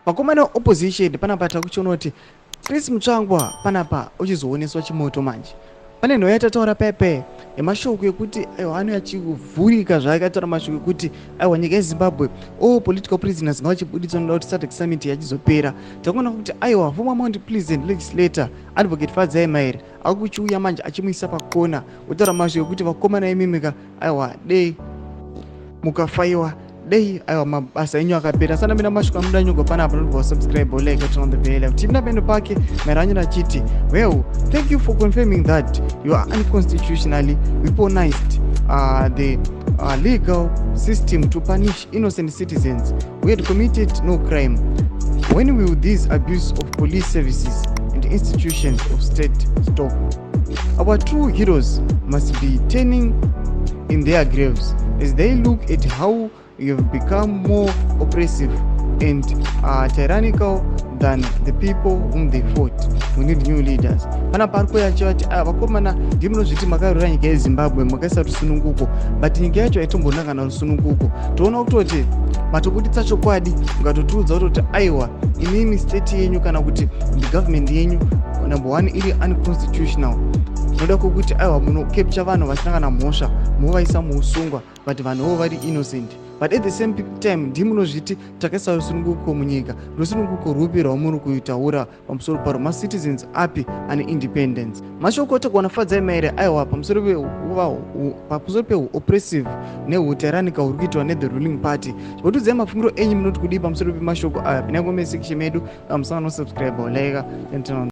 vakomana opposition panapa takuchiona kuti Chris Mutsvangwa panapa uchizooneswa chimoto manje. Pane nhoyo yatataura pepe yemashoko ekuti aiwa ano achivhurika zvaakataura mashoko ekuti aiwa nyika yeZimbabwe political prisoners ngavachibuditswa noda kuti Sabc summit yachizopera. Takuona kuti aiwa former Mount Pleasant legislator advocate Fadzai Maere akuchiuya manje achimuisa pakona kutaura mashoko ekuti vakomana imimika aiwa dei mukafaiwa dei aiwa mabasa enyu akapera. Sana mina mashoko amuda nyongo panapa notibva subscribe like turn on the bell kuti mna bendo pake maeranyira achiti well thank you for confirming that you are unconstitutionally weaponized the legal system to punish innocent citizens who had committed no crime. When will this abuse of police services and institutions of state stop? Our true heroes must be turning in their graves as they look at how you have become more oppressive and tyrannical than the people whom they fought. We need new leaders. Pana pariko yacho ati vakomana ndimunozviti makarora nyika yeZimbabwe makaisa rusununguko but nyika yacho aitombonaka na rusununguko. Toona kutoti matokutitsa chokwadi mukatotiudza kuti aiwa inini state yenyu kana kuti government yenyu number 1 iri unconstitutional. Noda kuti aiwa muno capture vanhu vasina kana mhosva muvaisa muusungwa but vanhuvo vari innocent. But at the same time ndimunozviti takaisa rusununguko munyika. Rusununguko rupi rwamuri kuitaura pamusoro paro macitizens api ane independence. Mashoko takuona Fadzai Maere aiwa pamusoro pe-oppressive nehutyrannical huri kuitwa nethe ruling party. Chipotudze mafungiro enyu munoti kudii pamusoro pemashoko aya. Pinango mesection medu musana no subscribe like and turn on